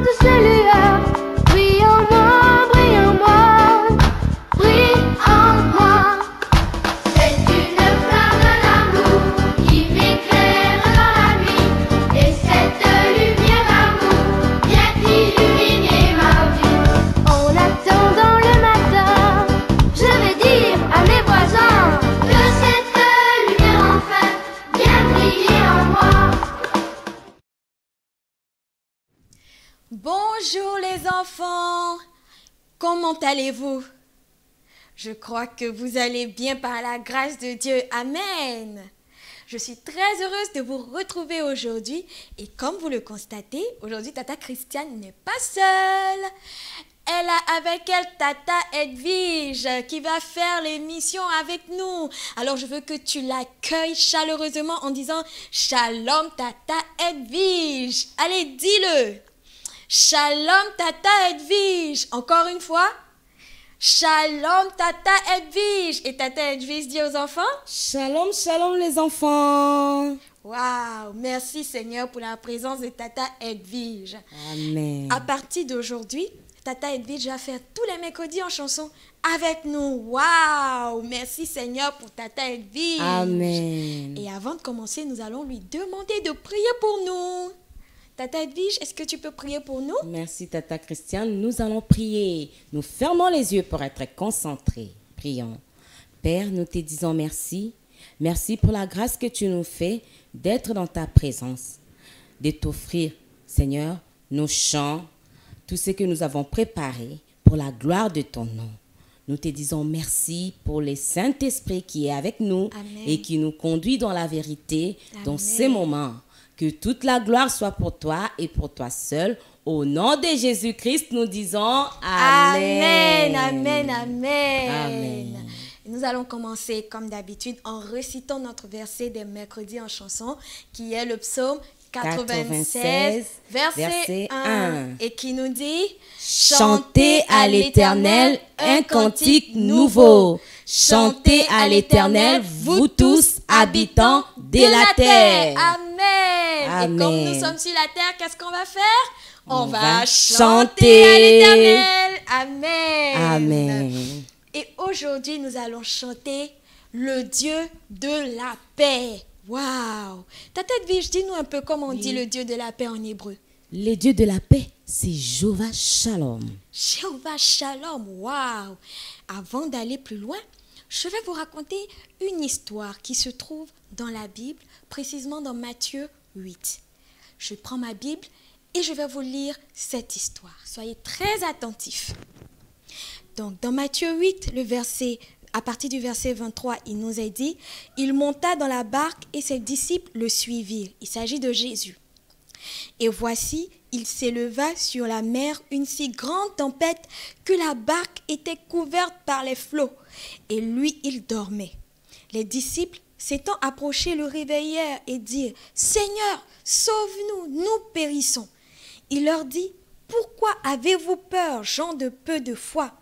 tous les lueurs. Brille en moi, brille en moi, brille en moi. C'est une flamme d'amour qui m'éclaire dans la nuit. Et cette lumière d'amour vient illuminer ma vie. En attendant le matin, je vais dire à mes voisins que cette lumière enfin vient briller en moi. Bonjour les enfants, comment allez-vous? Je crois que vous allez bien par la grâce de Dieu, amen. Je suis très heureuse de vous retrouver aujourd'hui et comme vous le constatez, aujourd'hui Tata Christiane n'est pas seule. Elle a avec elle Tata Edwige qui va faire l'émission avec nous. Alors je veux que tu l'accueilles chaleureusement en disant Shalom Tata Edwige. Allez, dis-le. Shalom Tata Edwige. Encore une fois. Shalom Tata Edwige. Et Tata Edwige dit aux enfants. Shalom, shalom les enfants. Waouh, merci Seigneur pour la présence de Tata Edwige. Amen. À partir d'aujourd'hui, Tata Edwige va faire tous les mercredis en chanson avec nous. Waouh, merci Seigneur pour Tata Edwige. Amen. Et avant de commencer, nous allons lui demander de prier pour nous. Tata Edwige, est-ce que tu peux prier pour nous? Merci Tata Christiane. Nous allons prier. Nous fermons les yeux pour être concentrés. Prions. Père, nous te disons merci. Merci pour la grâce que tu nous fais d'être dans ta présence. De t'offrir, Seigneur, nos chants, tout ce que nous avons préparé pour la gloire de ton nom. Nous te disons merci pour le Saint-Esprit qui est avec nous. Amen. Et qui nous conduit dans la vérité dans Amen. ces moments. Que toute la gloire soit pour toi et pour toi seul. Au nom de Jésus-Christ, nous disons Amen. Amen, amen, Amen. Nous allons commencer comme d'habitude en récitant notre verset des mercredis en chanson qui est le psaume 96, verset 1 et qui nous dit Chantez à l'Éternel un cantique nouveau. Chantez à l'Éternel, vous tous, habitants de la terre. Amen. Amen. Et comme nous sommes sur la terre, qu'est-ce qu'on va faire? On va chanter chanter à l'Éternel. Amen. Amen. Et aujourd'hui, nous allons chanter le Dieu de la paix. Waouh! Tata Edwige, dis-nous un peu comment on dit le Dieu de la paix en hébreu. Le Dieu de la paix, c'est Jéhovah Shalom. Jéhovah Shalom. Waouh! Avant d'aller plus loin, je vais vous raconter une histoire qui se trouve dans la Bible, précisément dans Matthieu 8. Je prends ma Bible et je vais vous lire cette histoire. Soyez très attentifs. Donc, dans Matthieu 8, à partir du verset 23, il nous est dit, « Il monta dans la barque et ses disciples le suivirent. » Il s'agit de Jésus. « Et voici, il s'éleva sur la mer une si grande tempête que la barque était couverte par les flots. Et lui, il dormait. Les disciples, s'étant approchés, le réveillèrent et dirent, « Seigneur, sauve-nous, nous périssons. » Il leur dit, « Pourquoi avez-vous peur, gens de peu de foi ?»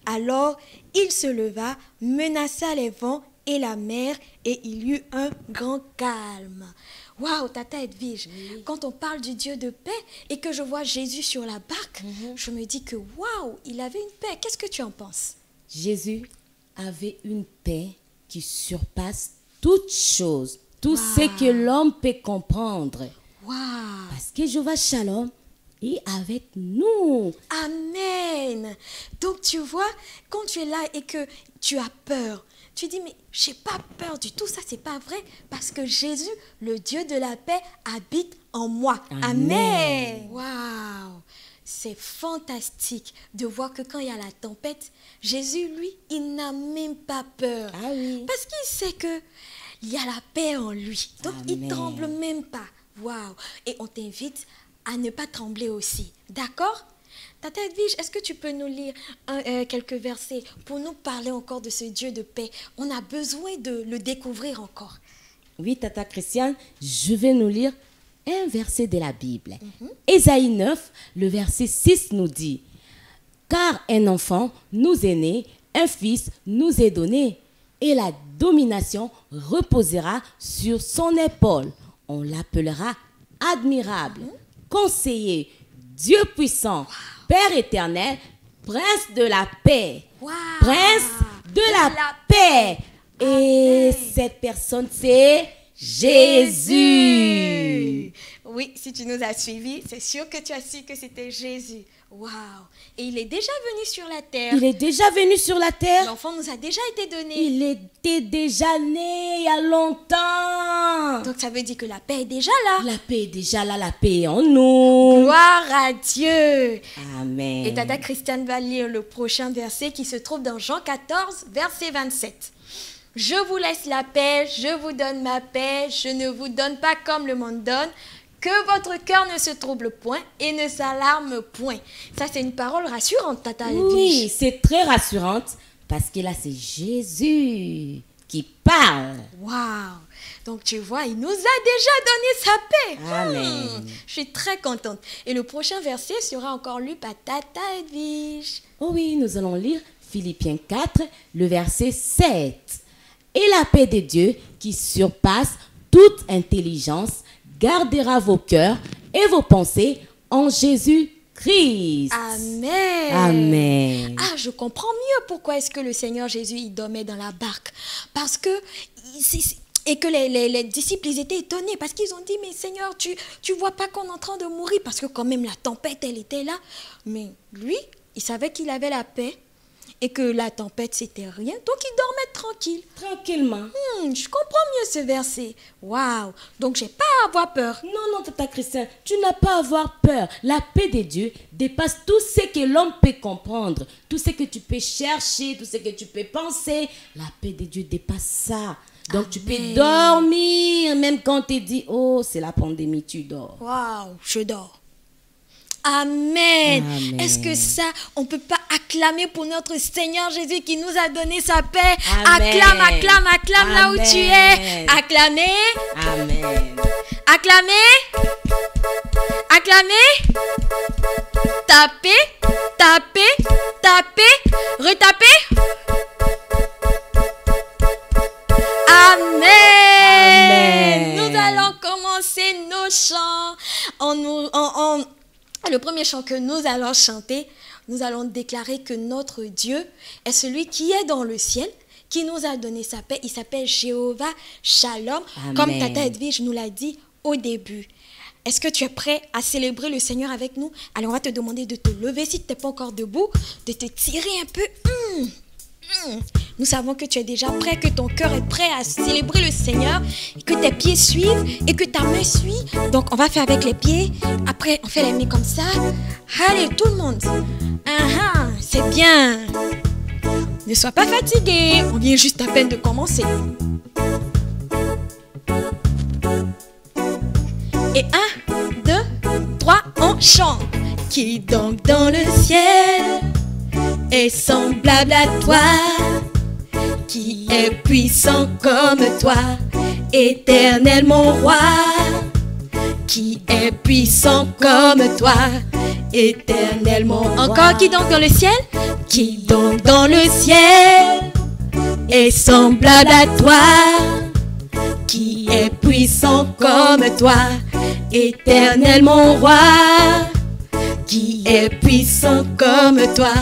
Alors il se leva, menaça les vents et la mer, et il y eut un grand calme. Waouh, Tata Edwige, quand on parle du Dieu de paix et que je vois Jésus sur la barque, je me dis que waouh, il avait une paix. Qu'est-ce que tu en penses? Jésus avait une paix qui surpasse toute chose, tout ce que l'homme peut comprendre. Waouh. Parce que Jéhovah Shalom est avec nous. Amen. Donc tu vois, quand tu es là et que tu as peur, tu dis mais j'ai pas peur du tout, ça c'est pas vrai parce que Jésus, le Dieu de la paix, habite en moi. Amen. Waouh. C'est fantastique de voir que quand il y a la tempête, Jésus, lui, il n'a même pas peur. Ah oui. Parce qu'il sait que il y a la paix en lui. Donc il Amen. tremble même pas. Waouh. Et on t'invite à ne pas trembler aussi. D'accord? Tata Edwige, est-ce que tu peux nous lire quelques versets pour nous parler encore de ce Dieu de paix? On a besoin de le découvrir encore. Oui, Tata Christiane, je vais nous lire un verset de la Bible. Ésaïe 9, le verset 6 nous dit, « Car un enfant nous est né, un fils nous est donné, et la domination reposera sur son épaule. On l'appellera admirable, conseiller, Dieu puissant, Père éternel, Prince de la paix. Wow. Prince de la paix. Et cette personne, c'est Jésus. Oui, si tu nous as suivis, c'est sûr que tu as su que c'était Jésus. Waouh! Et il est déjà venu sur la terre. Il est déjà venu sur la terre. L'enfant nous a déjà été donné. Il était déjà né il y a longtemps. Donc ça veut dire que la paix est déjà là. La paix est déjà là, la paix est en nous. Gloire à Dieu. Amen. Et Tata Christiane va lire le prochain verset qui se trouve dans Jean 14, verset 27. Je vous laisse la paix, je vous donne ma paix, je ne vous donne pas comme le monde donne. Que votre cœur ne se trouble point et ne s'alarme point. Ça, c'est une parole rassurante, Tata Edwige. Oui, c'est très rassurante parce que là, c'est Jésus qui parle. Waouh! Donc, tu vois, il nous a déjà donné sa paix. Amen. Je suis très contente. Et le prochain verset sera encore lu par Tata Edwige. Oh oui, nous allons lire Philippiens 4, le verset 7. Et la paix de Dieu qui surpasse toute intelligence gardera vos cœurs et vos pensées en Jésus-Christ. Amen. Amen. Ah, je comprends mieux pourquoi est-ce que le Seigneur Jésus, il dormait dans la barque. Parce que... Et que les disciples, ils étaient étonnés parce qu'ils ont dit, mais Seigneur, tu vois pas qu'on est en train de mourir parce que quand même la tempête, elle était là. Mais lui, il savait qu'il avait la paix et que la tempête, c'était rien. Donc, il dormait tranquille. Tranquillement. Je comprends mieux ce verset. Waouh! Donc, j'ai pas à avoir peur. Non, Tata Christiane, tu n'as pas à avoir peur. La paix de Dieu dépasse tout ce que l'homme peut comprendre, tout ce que tu peux chercher, tout ce que tu peux penser. La paix de Dieu dépasse ça. Donc, tu peux dormir, même quand on te dit, oh, c'est la pandémie, tu dors. Waouh, je dors. Amen. Amen. Est-ce que ça, on ne peut pas acclamer pour notre Seigneur Jésus qui nous a donné sa paix? Amen. Acclame, acclame, acclame là où Amen. tu es. Acclamez. Amen. Acclamez. Acclamez. Tapez, tapez, tapez, retapez. Amen. Nous allons commencer nos chants. Le premier chant que nous allons chanter, nous allons déclarer que notre Dieu est celui qui est dans le ciel, qui nous a donné sa paix. Il s'appelle Jéhovah Shalom, Amen. comme Tata Edwige nous l'a dit au début. Est-ce que tu es prêt à célébrer le Seigneur avec nous? Allez, on va te demander de te lever si tu n'es pas encore debout, de te tirer un peu. Nous savons que tu es déjà prêt, que ton cœur est prêt à célébrer le Seigneur, et que tes pieds suivent et que ta main suit. Donc, on va faire avec les pieds. Après, on fait les mains comme ça. Allez, tout le monde. C'est bien. Ne sois pas fatigué. On vient juste à peine de commencer. Et 1, 2, 3, on chante. Qui donc dans le ciel est semblable à toi, qui est puissant comme toi, éternel mon roi, qui est puissant comme toi, éternel mon roi. Encore qui donc dans le ciel? Qui donc dans le ciel est semblable à toi, qui est puissant comme toi, éternel mon roi, qui est puissant comme toi,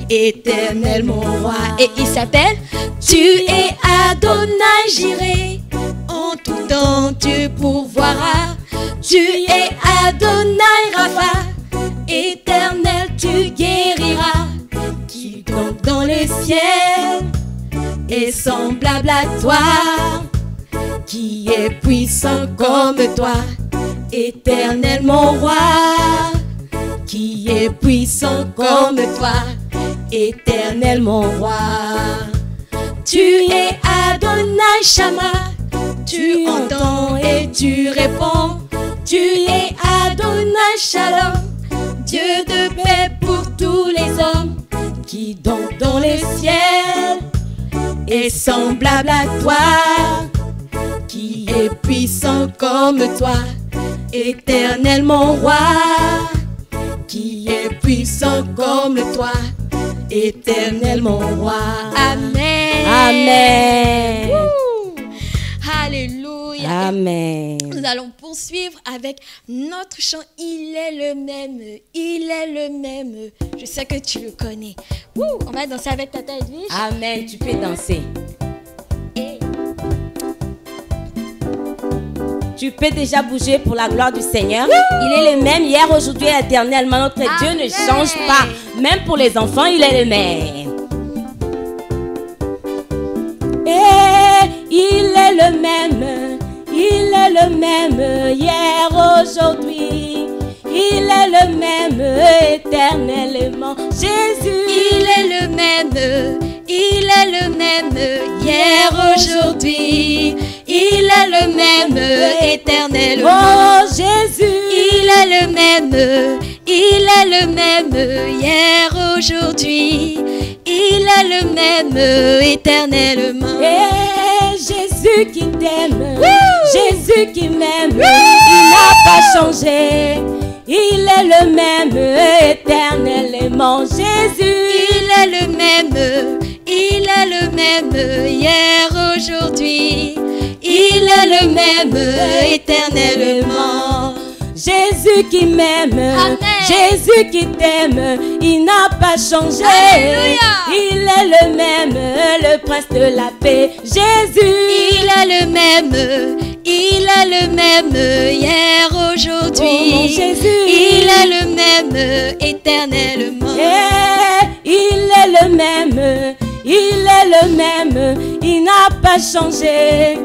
éternel mon roi. Et il s'appelle, tu es Adonai Jireh, en tout temps tu pourvoiras. Tu es Adonai Rapha, éternel tu guériras. Qui donc dans les ciels est semblable à toi, qui est puissant comme toi, éternel mon roi, qui est puissant comme toi, éternel mon roi. Tu es Adonai Shammah, tu entends et tu réponds. Tu es Adonai Shalom, Dieu de paix pour tous les hommes. Qui donc dans les ciels est semblable à toi, qui est puissant comme toi, éternel mon roi, qui est puissant comme toi, éternel mon roi. Amen. Amen. Alléluia. Alléluia. Amen. Nous allons poursuivre avec notre chant. Il est le même, il est le même. Je sais que tu le connais. Wouh, on va danser avec Tata Edwige. Amen. Tu peux danser. Et Tu peux déjà bouger pour la gloire du Seigneur. Il est le même hier, aujourd'hui et éternellement. Notre Dieu ne change pas. Même pour les enfants, il est le même. Et il est le même. Il est le même hier, aujourd'hui. Il est le même éternellement. Jésus. il est le même, il est le même hier, aujourd'hui. Il est le même éternellement. Oh Jésus. Il est le même, il est le même hier, aujourd'hui. Il est le même éternellement. Et Jésus qui t'aime, Jésus qui m'aime, il n'a pas changé. Il est le même éternellement. Jésus. Il est le même, il est le même hier, aujourd'hui. Il est le même éternellement. Jésus qui m'aime, Amen. Jésus qui t'aime, il n'a pas changé. Alléluia. Il est le même, le prince de la paix. Jésus. Il est le même, il est le même hier, aujourd'hui. Oh, mon Jésus. Il est le même éternellement. Il est le même, il est le même, il n'a pas changé.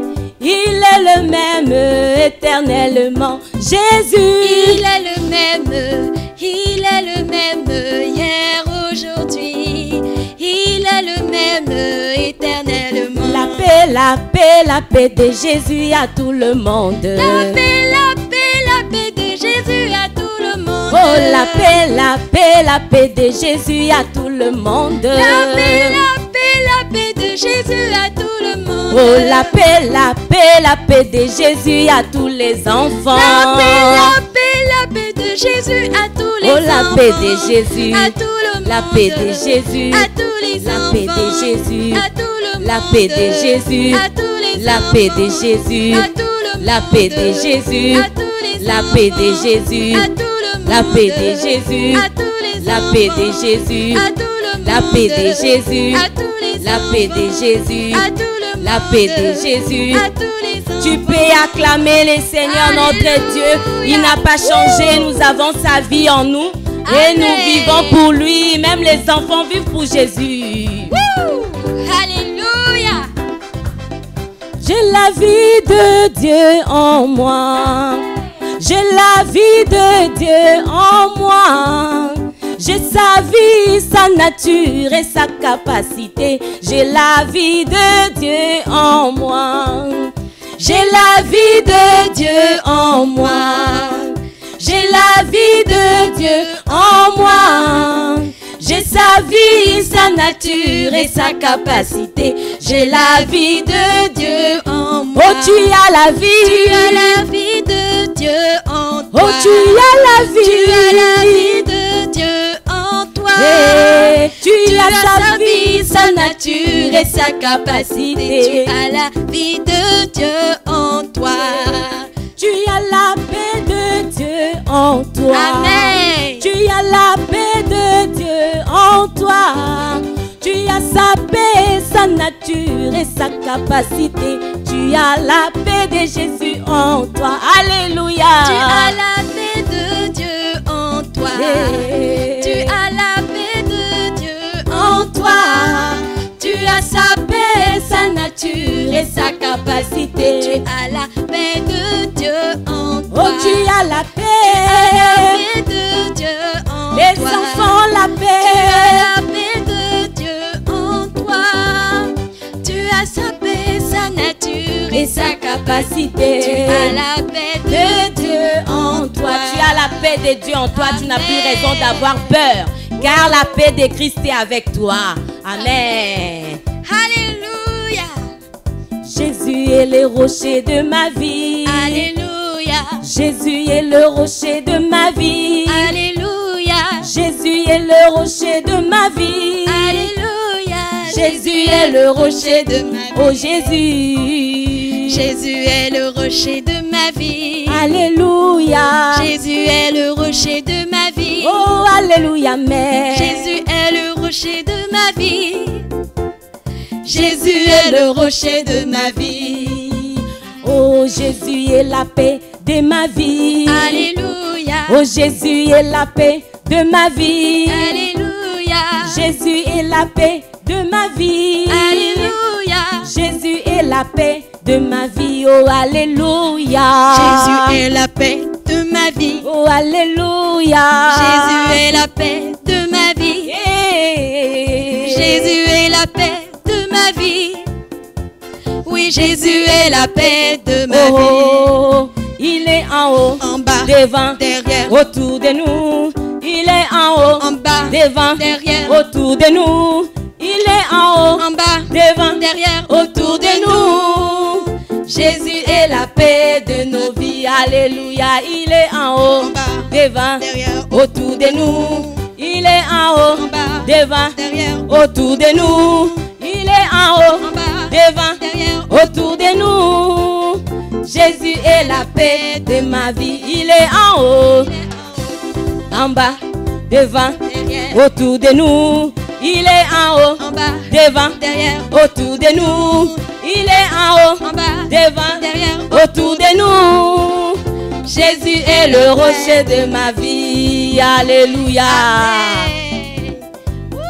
Il est le même éternellement. Jésus. Il est le même, il est le même hier, aujourd'hui. Il est le même éternellement. La paix de Jésus à tout le monde. La paix de Jésus à tout le monde. Oh, la paix de Jésus à tout le monde. La paix de Jésus à tout le monde. Oh, la paix de Jésus à tous les enfants. La paix de Jésus à tous les oh, enfants. la paix de Jésus, à tout le monde. la paix de Jésus, à tous les la enfants. paix de Jésus, à tout le monde. la paix de Jésus, à tous les la enfants. paix de Jésus, à tout le monde. la paix de Jésus, à tous les la enfants. paix de Jésus, à tout le monde. la paix de Jésus, à tous les la enfants. paix de Jésus, à tout le monde. la paix de Jésus, à tous les la paix de enfants. Jésus, à tout le monde. la paix de Jésus. à tous les enfants. Tu peux acclamer le Seigneur notre Dieu. Il n'a pas changé. Nous avons sa vie en nous. Et Amen. nous vivons pour lui. Même les enfants vivent pour Jésus. Wouh! Alléluia. J'ai la vie de Dieu en moi. J'ai la vie de Dieu en moi. J'ai sa vie, sa nature et sa capacité. J'ai la vie de Dieu en moi. J'ai la vie de Dieu en moi. J'ai la vie de Dieu en moi. J'ai sa vie, sa nature et sa capacité. J'ai la vie de Dieu en moi. Oh, tu as la vie. Tu as la vie de Dieu en toi. Oh, tu as la vie. Tu as la vie de Dieu en toi. Hey, tu as sa vie, sa nature et sa capacité. capacité. Tu as la vie de Dieu en toi. Tu as la paix de Dieu en toi. Amen. Tu as la paix de Dieu en toi. Tu as sa paix, sa nature et sa capacité. Tu as la paix de Jésus en toi. Alléluia. Tu as la paix de Dieu en toi. Hey. Tu as la paix de Dieu en toi. Tu as sa paix, sa nature et sa capacité. Tu as la paix de Dieu en toi. Oh, tu as la paix. La paix de Dieu en Les toi. enfants, la Tu paix. as la paix de Dieu en toi. Tu as sa paix, sa nature et sa capacité. Tu as la paix de Dieu en toi. Tu as la paix de Dieu en toi. Tu n'as plus Amen. raison d'avoir peur. Car la paix de Christ est avec toi. Amen. Alléluia. Jésus est le rocher de ma vie. Alléluia. Jésus est le rocher de ma vie. Alléluia. Jésus est le rocher de ma vie. Alléluia. Jésus est le rocher de ma vie. Oh Jésus. Jésus est le rocher de ma vie. Alléluia. Jésus est le rocher de ma vie. Oh, alléluia, mais Jésus est le rocher de ma vie. Jésus est le rocher de ma vie. oh, Jésus est la paix de ma vie. Alléluia. Oh, Jésus est la paix de ma vie. Alléluia. Jésus est la paix de ma vie. Alléluia. Jésus est la paix de ma vie. Oh, alléluia. Jésus est la paix de ma vie. Oh, alléluia. Jésus est la paix de ma vie. Yeah. Jésus est la paix de ma vie. Oui, Jésus est la paix de ma vie. Oh, il est en haut, En bas, devant, derrière, autour de nous. Il est en haut, en bas, devant, derrière, autour de nous. Il est en haut, en bas, devant, derrière, autour de nous. Jésus est la paix de nos vies. Alléluia. Il est en haut, en bas, devant, derrière, autour de nous. Il est en haut, en bas, devant, derrière, autour de nous. Il est en haut, en bas, devant, derrière, autour de nous. Jésus est la paix de ma vie. Il est en haut, en bas, devant, derrière, autour de nous. Il est en haut, en bas, devant, derrière, autour de nous. Il est en haut, en bas, devant, derrière, autour de nous. Jésus est le rocher de ma vie. Alléluia. Amen. Wouh.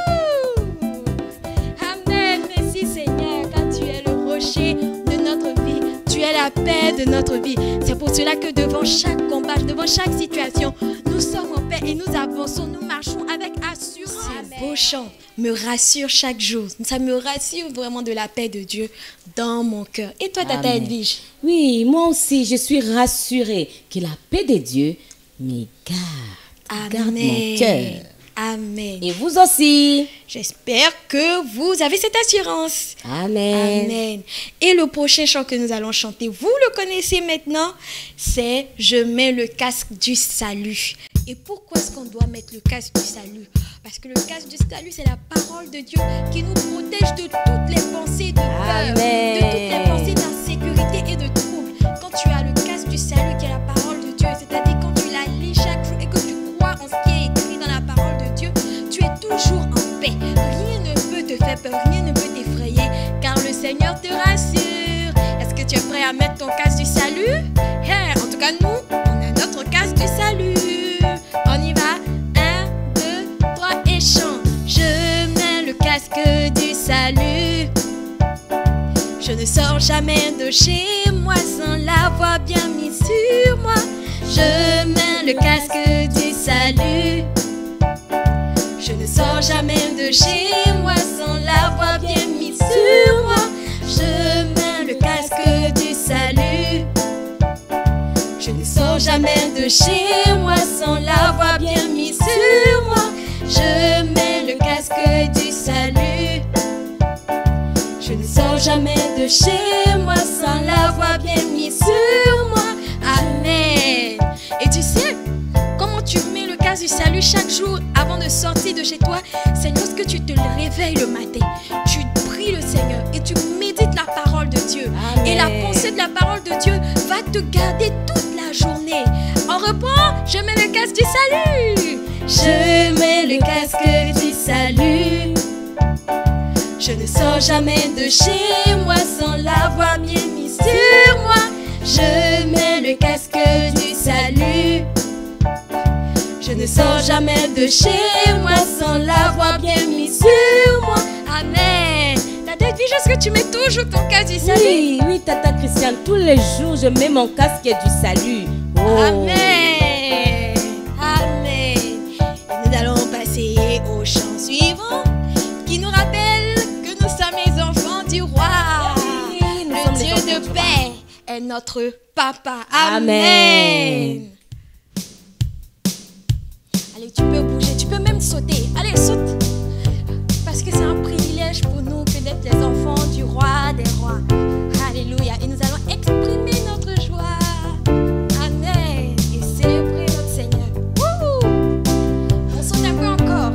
Amen. Merci Seigneur, car tu es le rocher de notre vie. Tu es la paix de notre vie. C'est pour cela que devant chaque combat, devant chaque situation, nous sommes en paix et nous avançons, nous marchons avec assurance. Ces beaux chants me rassurent chaque jour. Ça me rassure vraiment de la paix de Dieu dans mon cœur. Et toi, Tata Amen. Edwige? Oui, moi aussi, je suis rassurée que la paix de Dieu me garde mon cœur. Amen. Et vous aussi. J'espère que vous avez cette assurance. Amen. Amen. Et le prochain chant que nous allons chanter, vous le connaissez maintenant, c'est « Je mets le casque du salut ». Et pourquoi est-ce qu'on doit mettre le casque du salut? Parce que le casque du salut, c'est la parole de Dieu qui nous protège de toutes les pensées de peur, Amen. de toutes les pensées d'insécurité et de trouble. Quand tu as le casque du salut qui est la parole de Dieu, c'est-à-dire quand tu la lis chaque jour et que tu crois en ce qui est écrit dans la parole de Dieu, tu es toujours en paix. Rien ne peut te faire peur, rien ne peut t'effrayer, car le Seigneur te rassure. Est-ce que tu es prêt à mettre ton casque du salut? En tout cas, nous, on a notre casque du salut. On y va. 1, 2, 3 et chante. Je mets le casque du salut. Je ne sors jamais de chez moi sans l'avoir bien mis sur moi. Je mets le casque du salut. Je ne sors jamais de chez moi sans l'avoir bien mis sur moi. Je mets le casque du salut. Je ne sors jamais de chez moi sans l'avoir bien mis sur moi. Je mets le casque du salut. Je ne sors jamais de chez moi sans l'avoir bien mis sur moi. Amen. Et tu sais, comment tu mets le casque du salut chaque jour avant de sortir de chez toi? C'est lorsque tu te réveilles le matin, tu pries le Seigneur et tu médites la parole de Dieu. Amen. Et la pensée de la parole de Dieu va te garder toute la journée. On reprend, je mets le casque du salut. Je mets le casque du salut. Je ne sors jamais de chez moi sans l'avoir bien mis sur moi. Je mets le casque du salut. Je ne sors jamais de chez moi sans l'avoir bien mis sur moi. Amen. Tata Edwige, est-ce que tu mets toujours ton casque du salut? Oui, oui, Tata Christiane, tous les jours, je mets mon casque du salut. Oh. Amen. Amen. Et nous allons passer au chant suivant qui nous rappelle que nous sommes les enfants du roi. Oui, nous Le sommes les Dieu enfants de du paix est notre papa. Amen. Amen. Allez, tu peux bouger, tu peux même sauter. Allez, saute. Parce que c'est un privilège pour nous que d'être les enfants du roi des rois. Alléluia. Et nous allons exprimer notre joie. Amen. Et célébrer notre Seigneur. Wouhou. On saute un peu encore.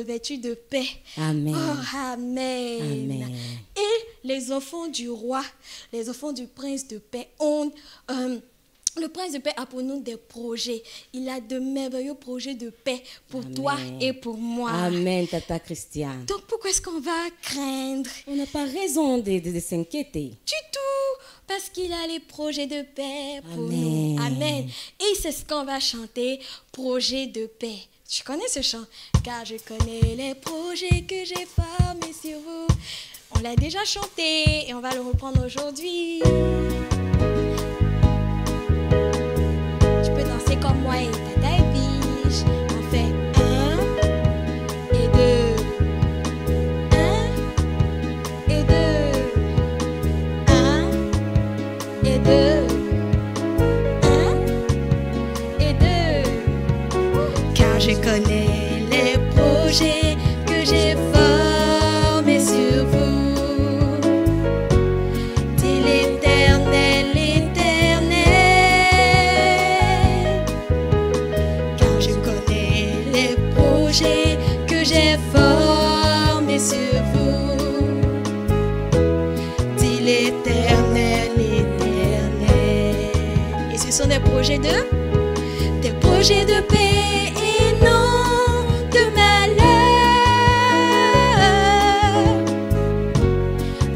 revêtus de paix. Amen. Oh, amen. Amen. Et les enfants du roi, les enfants du prince de paix ont... le prince de paix a pour nous des projets. Il a de merveilleux projets de paix pour Amen. toi et pour moi. Amen, Tata Christiane. Donc pourquoi est-ce qu'on va craindre? On n'a pas raison de s'inquiéter. Du tout, parce qu'il a les projets de paix pour Amen. nous. Amen. Et c'est ce qu'on va chanter, projet de paix. Tu connais ce chant? Car je connais les projets que j'ai formés sur vous. On l'a déjà chanté et on va le reprendre aujourd'hui. Tu peux danser comme moi et Tata Edwige. On fait 1 et 2. 1 et 2. 1 et 2. 1 et 2. Car je connais les projets que j'ai formés sur vous. Dit l'Éternel, l'Éternel. Car je connais les projets que j'ai formés sur vous. Dit l'Éternel, l'Éternel. Et ce sont des projets de paix et non de malheur,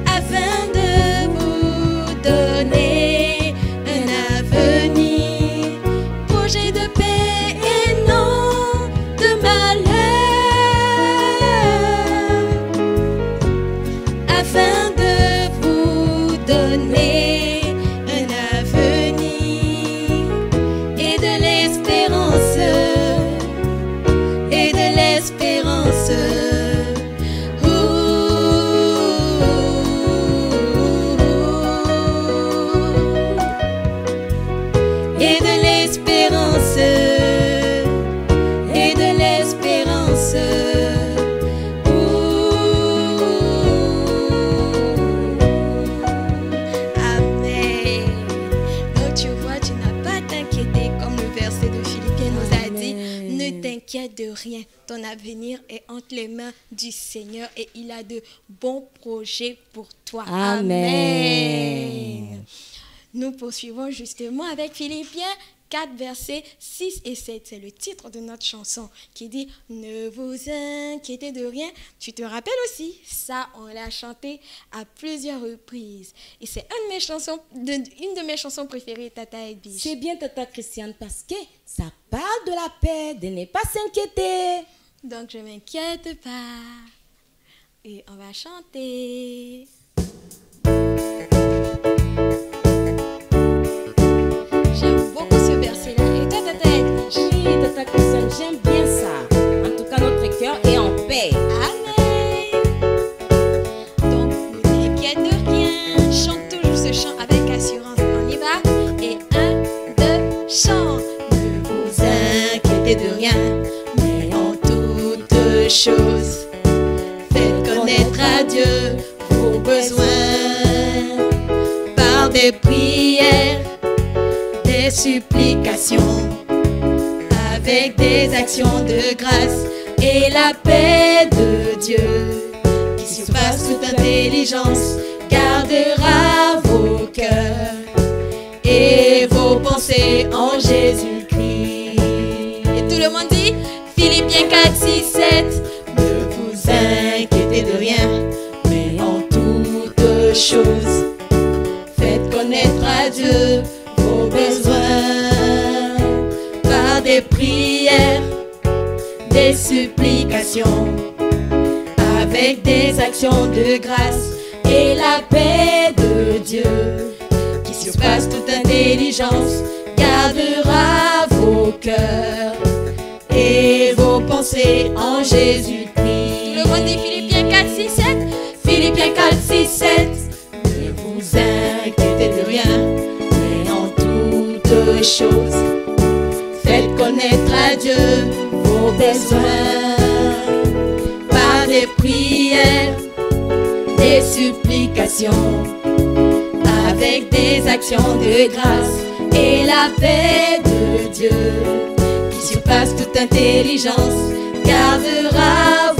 afin de vous donner un avenir. Projet de paix et non de malheur, afin de vous donner un avenir et de l'espérance. Et de l'espérance. Et de l'espérance. Et de l'espérance. Amen. Donc tu vois, tu n'as pas à t'inquiéter comme le verset de Philippiens nous a dit. Ne t'inquiète de rien. Ton avenir est entre les mains du Seigneur et il a de bons projets pour toi. Amen. Nous poursuivons justement avec Philippiens 4, versets 6 et 7. C'est le titre de notre chanson qui dit « Ne vous inquiétez de rien ». Tu te rappelles aussi, ça, on l'a chanté à plusieurs reprises. Et c'est une de mes chansons préférées, Tata Edwige. C'est bien, Tata Christiane, parce que ça parle de la paix, de ne pas s'inquiéter. Donc je m'inquiète pas. Et on va chanter. J'aime beaucoup ce verset-là. Et toi, Tata Edwige? Oui, Tata Christiane, j'aime bien ça. En tout cas, notre cœur est en paix. Amen. Donc, ne t'inquiète de rien. Chante toujours ce chant avec assurance. On y va. Et 1, 2, chante. Ne vous inquiétez de rien, mais en toutes choses, faites connaître à Dieu vos besoins par des prières, des supplications, avec des actions de grâce, et la paix de Dieu, qui surpasse toute intelligence, gardera vos cœurs et vos pensées en Jésus-Christ. Et tout le monde dit, Philippiens 4, 6, 7, ne vous inquiétez de rien, mais en toutes choses, faites connaître à Dieu vos besoins par des prières, des supplications, avec des actions de grâce, et la paix de Dieu, qui surpasse toute intelligence, gardera vos cœurs et vos pensées en Jésus-Christ. Tout le monde dit Philippiens 4, 6, 7. Philippiens 4, 6, 7. Ne vous inquiétez de rien, mais en toutes choses, faites connaître à Dieu vos besoins par des prières, des supplications, avec des actions de grâce, et la paix de Dieu, qui surpasse toute intelligence, gardera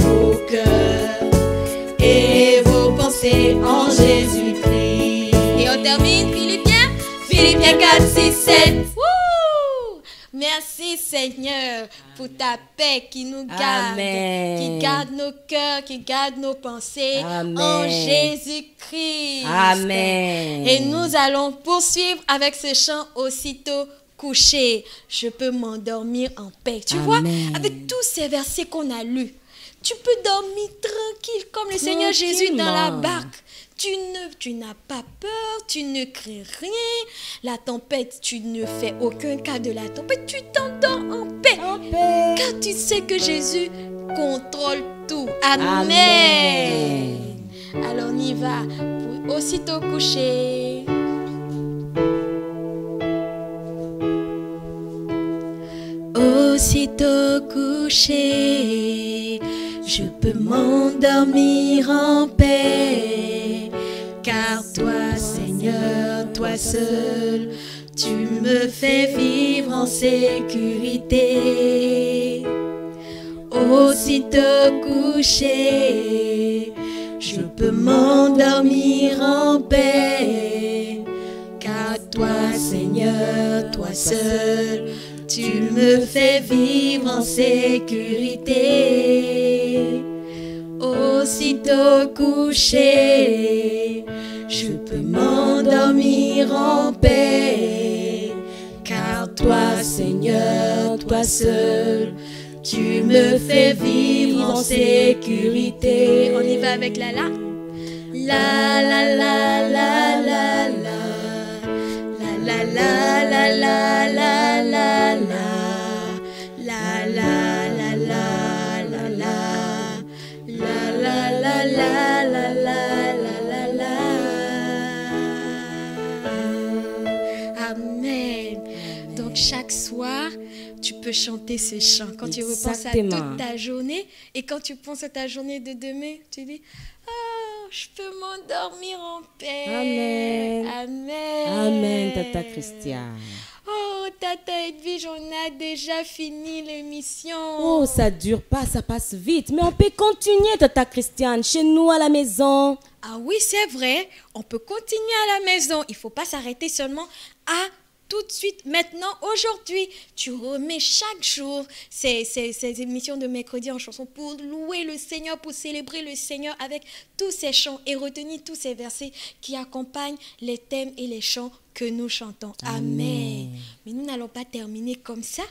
Jésus-Christ. Et on termine, Philippiens. Philippiens 4, 6, 7. Wouh! Merci Seigneur pour ta paix qui nous garde, Amen. qui garde nos cœurs, qui garde nos pensées Amen. en Jésus-Christ. Amen. Et nous allons poursuivre avec ce chant aussitôt couché. Je peux m'endormir en paix. Tu vois, avec tous ces versets qu'on a lus, tu peux dormir tranquille comme le Seigneur Jésus dans la barque. Tu n'as pas peur, tu ne crains rien. La tempête, tu ne fais aucun cas de la tempête. Tu t'endors en paix. Car tu sais que Jésus contrôle tout. Amen. Alors on y va pour aussitôt couché. Aussitôt couché, je peux m'endormir en paix, car toi, Seigneur, toi seul, tu me fais vivre en sécurité. Aussitôt couché, je peux m'endormir en paix, car toi, Seigneur, toi seul, tu me fais vivre en sécurité. Aussitôt couché, je peux m'endormir en paix, car toi, Seigneur, toi seul, tu me fais vivre en sécurité. On y va avec la la. La la la la la la. La la la la la la la. La la la la la la. La la la la la la la la. Amen. Donc chaque soir, tu peux chanter ce chant quand tu repenses à toute ta journée, et quand tu penses à ta journée de demain, tu dis: oh, je peux m'endormir en paix. Amen. Amen. Amen, Tata Christiane. Oh, Tata Edwige, on a déjà fini l'émission. Oh, ça dure pas, ça passe vite. Mais on peut continuer, Tata Christiane, chez nous à la maison. Ah oui, c'est vrai. On peut continuer à la maison. Il ne faut pas s'arrêter seulement à tout de suite, maintenant, aujourd'hui. Tu remets chaque jour ces émissions de mercredi en chanson pour louer le Seigneur, pour célébrer le Seigneur avec tous ces chants et retenir tous ces versets qui accompagnent les thèmes et les chants que nous chantons. Amen. Mais nous n'allons pas terminer comme ça.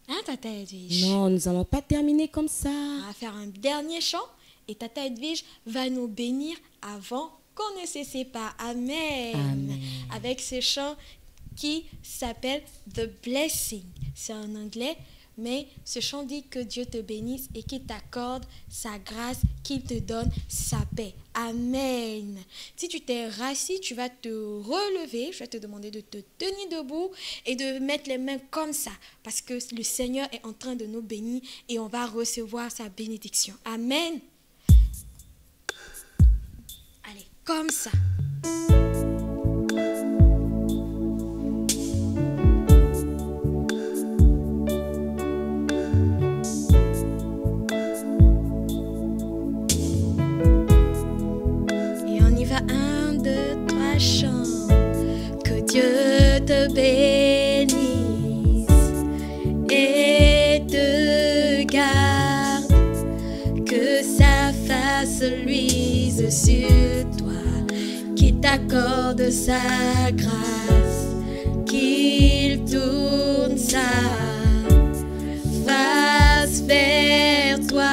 Hein, Tata Edwige? Non, nous n'allons pas terminer comme ça. On va faire un dernier chant et Tata Edwige va nous bénir avant qu'on ne se sépare. Amen. Amen. Avec ce chant qui s'appelle The Blessing. C'est en anglais, mais ce chant dit que Dieu te bénisse et qu'il t'accorde sa grâce, qu'il te donne sa paix. Amen. Si tu t'es rassis, tu vas te relever. Je vais te demander de te tenir debout et de mettre les mains comme ça, parce que le Seigneur est en train de nous bénir et on va recevoir sa bénédiction. Amen. Allez, comme ça. Chant. Que Dieu te bénisse et te garde, que sa face luise sur toi, qu'il t'accorde sa grâce, qu'il tourne sa face vers toi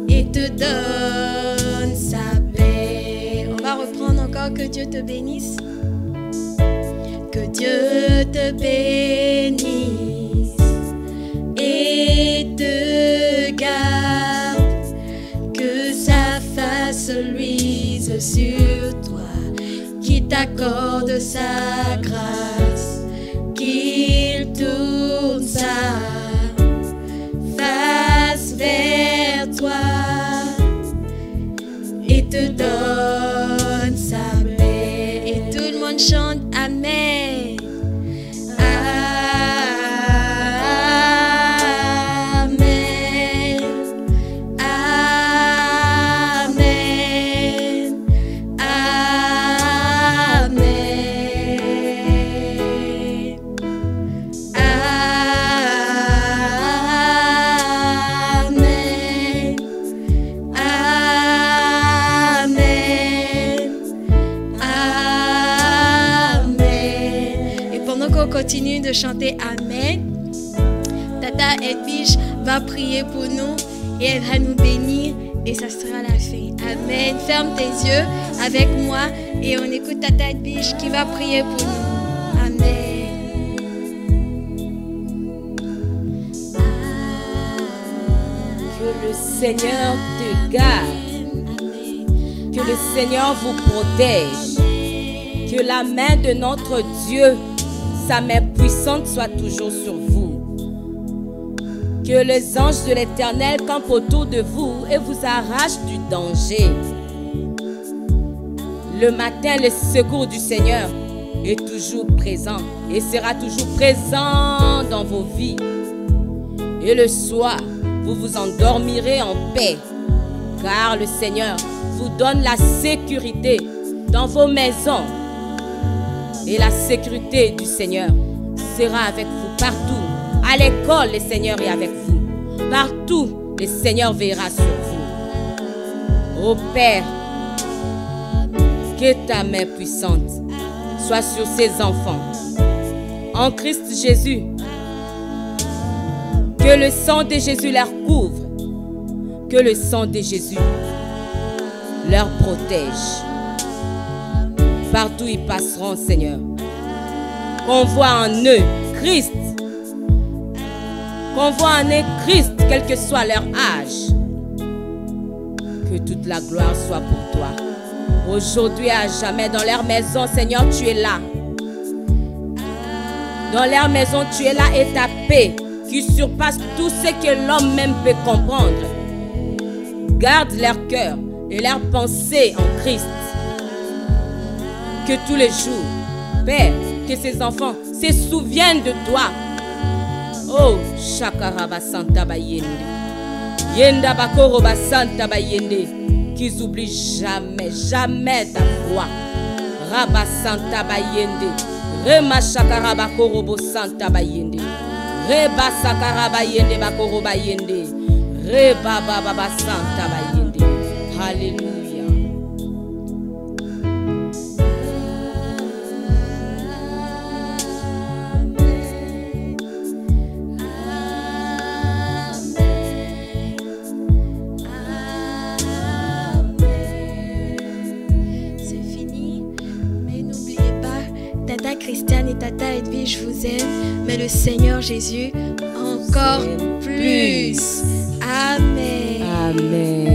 et te donne sa paix. On va reprendre encore. Que Dieu te bénisse. Que Dieu te bénisse et te garde, que sa face luise sur toi, qu'il t'accorde sa grâce, qu'il tourne sa face vers toi et te donne sa paix. Et tout le monde chante Amen. Amen. Amen. de chanter Amen, Tata Edwige va prier pour nous et elle va nous bénir et ça sera la fin. Amen. Ferme tes yeux avec moi et on écoute Tata Edwige qui va prier pour nous. Amen. Que le Seigneur te garde. Que le Seigneur vous protège. Que la main de notre Dieu, sa main puissante, soit toujours sur vous. Que les anges de l'Éternel campent autour de vous et vous arrachent du danger. Le matin, le secours du Seigneur est toujours présent et sera toujours présent dans vos vies. Et le soir, vous vous endormirez en paix, car le Seigneur vous donne la sécurité dans vos maisons. Et la sécurité du Seigneur sera avec vous partout. À l'école, le Seigneur est avec vous. Partout, le Seigneur veillera sur vous. Ô Père, que ta main puissante soit sur ces enfants. En Christ Jésus, que le sang de Jésus leur couvre. Que le sang de Jésus leur protège. Partout ils passeront, Seigneur. Qu'on voit en eux Christ. Qu'on voit en eux Christ, quel que soit leur âge. Que toute la gloire soit pour toi. Aujourd'hui à jamais, dans leur maison, Seigneur, tu es là. Dans leur maison, tu es là et ta paix qui surpasse tout ce que l'homme même peut comprendre. Garde leur cœur et leur pensée en Christ. Que tous les jours, Père, que ces enfants se souviennent de toi. Oh, Shakaraba Santa Bayende. Yenda Bakoroba Santa Bayende. Qu'ils oublient jamais, jamais ta foi. Rabba Santa Bayende. Rema Shakaraba Korobo Santa Bayende. Reba Sakaraba Yende Bakoroba Yende. Reba Baba Santa Bayende. Alléluia. Tata Christiane et Tata Edwige, je vous aime, mais le Seigneur Jésus encore plus. Amen. Amen.